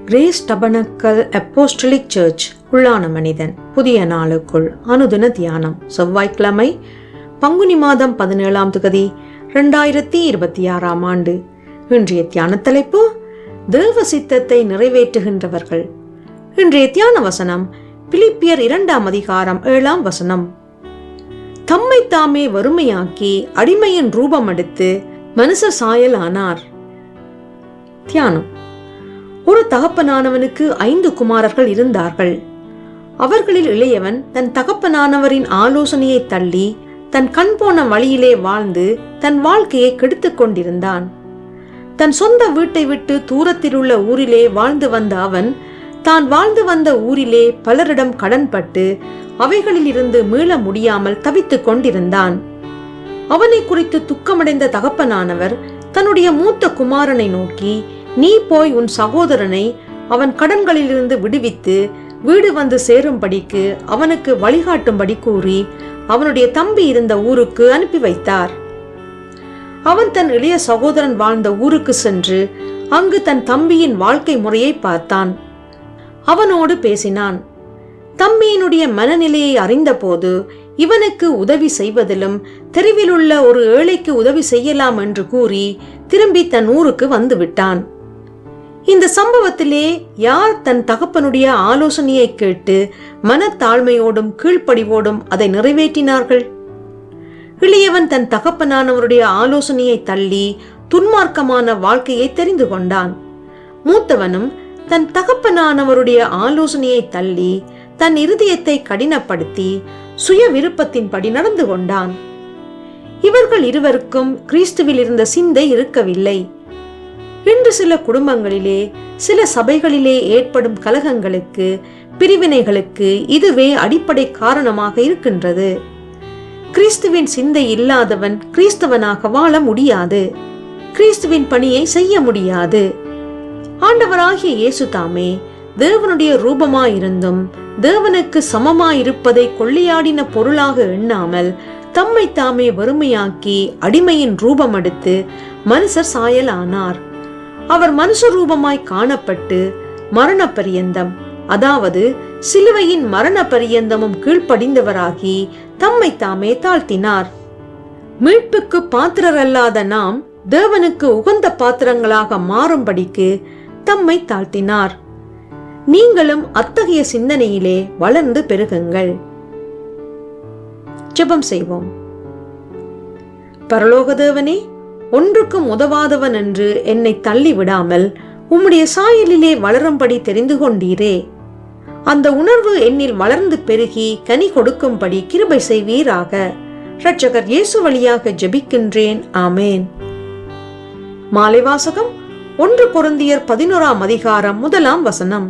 Grace tabernacle apostolic search உள்ளான மனிதன் புதிய நாளுக்குள் அனுதின தியானம். செவ்வாய்க்கிழமை பங்குனி மாதம் 17ஆம் தேதி 2026ஆம் ஆண்டு. இன்றைய தியான தலைப்பு தேவ சித்தத்தை நிறைவேற்றுகின்றவர்கள். இன்றைய தியான வசனம் பிலிப்பியர் 2ஆம் அதிகாரம் 7ஆம் வசனம். தம்மை தாமே வறுமையாக்கி அடிமையின் ரூபம் எடுத்து மனுஷ சாயல் ஆனார். தியானம். ஒரு தகப்பனானவனுக்கு 5 குமாரர்கள் இருந்தார்கள். அவர்களில் இளையவன் தன் தகப்பனானவரின் ஆலோசனையை தள்ளி தன் கண் போன வழியிலே வாழ்ந்து தன் வாழ்க்கையை கெடுத்துக் கொண்டிருந்தான். தன் சொந்த வீட்டை விட்டு தூரத்தில் உள்ள ஊரிலே வாழ்ந்து வந்த அவன் தான் வாழ்ந்து வந்த ஊரிலே பலரிடம் கடன்பட்டு அவைகளில் இருந்து மீள முடியாமல் தவித்துக் கொண்டிருந்தான். அவனை குறித்து துக்கமடைந்த தகப்பனானவர் தன்னுடைய மூத்த குமாரனை நோக்கி, நீ போய் உன் சகோதரனை அவன் கடன்களிலிருந்து விடுவித்து வீடு வந்து சேரும்படிக்கு அவனுக்கு வழிகாட்டும்படி கூறி அவனுடைய தம்பி இருந்த ஊருக்கு அனுப்பி வைத்தார். அவன் தன் இளைய சகோதரன் வாழ்ந்த ஊருக்கு சென்று அங்கு தன் தம்பியின் வாழ்க்கை முறையை பார்த்தான். அவனோடு பேசினான். தம்பியினுடைய மனநிலையை அறிந்தபோது இவனுக்கு உதவி செய்வதிலும் தெருவில் உள்ள ஒரு ஏழைக்கு உதவி செய்யலாம் என்று கூறி திரும்பி தன் ஊருக்கு வந்து விட்டான். இந்த சம்பவத்திலே யார் தன் தகப்பனுடைய ஆலோசனையை கேட்டு மனத்தாழ்மையோடும் கீழ்ப்படிவோடும் அதை நிறைவேற்றினார்கள்? இளையவன் தன் தகப்பனானவருடைய ஆலோசனையை தள்ளி துன்மார்க்கமான வாழ்க்கையை தெரிந்து கொண்டான். மூத்தவனும் தன் தகப்பனானவருடைய ஆலோசனையை தள்ளி தன் இருதயத்தை கடினப்படுத்தி சுய விருப்பத்தின்படி நடந்து கொண்டான். இவர்கள் இருவருக்கும் கிறிஸ்துவில் இருந்த சிந்தை இருக்கவில்லை. இன்று சில குடும்பங்களிலே சில சபைகளிலே ஏற்படும் கலகங்களுக்கு பிரிவினைகளுக்கு இதுவே அடிப்படை காரணமாக இருக்கின்றது. கிறிஸ்துவின் சிந்தை இல்லாதவன் கிறிஸ்தவனாக வாழ முடியாது, கிறிஸ்துவின் பணியை செய்ய முடியாது. ஆண்டவராகிய இயேசு தாமே தேவனுடைய ரூபமாயிருந்தும் தேவனுக்கு சமமாயிருப்பதை கொள்ளையாடின பொருளாக எண்ணாமல் தம்மை தாமே வறுமையாக்கி அடிமையின் ரூபம் எடுத்து மனுஷர் சாயல் ஆனார். அவர் மனுஷ ரூபமாய் காணப்பட்டு மரண பரியந்தம், அதாவது சிலுவையின் மரண பரியந்தமும் கீழ்ப்படிந்தவராகி தம்மை தாமே தாழ்த்தினார். மீட்புக்கு பாத்திரரல்லாத நாம் தேவனுக்கு உகந்த பாத்திரங்களாக மாறும்படிக்கு தம்மை தாழ்த்தினார். நீங்களும் அத்தகைய சிந்தனையிலே வளர்ந்து பெருகுங்கள். ஜெபம் செய்வோம். பரலோக தேவனே, ஒன்றுக்கும் உதவாதவன் என்று என்னை தள்ளி விடாமல் உம்முடைய சாயலிலே வளரும்படி தெரிந்து கொண்டீரே. அந்த உணர்வு என்னில் வளர்ந்து பெருகி கனி கொடுக்கும்படி கிருபை செய்வீராக. இரட்சகர் இயேசு வழியாக ஜெபிக்கின்றேன். ஆமேன். மாலை வாசகம் 1 கொரிந்தியர் 11ஆம் அதிகாரம் 1ஆம் வசனம்.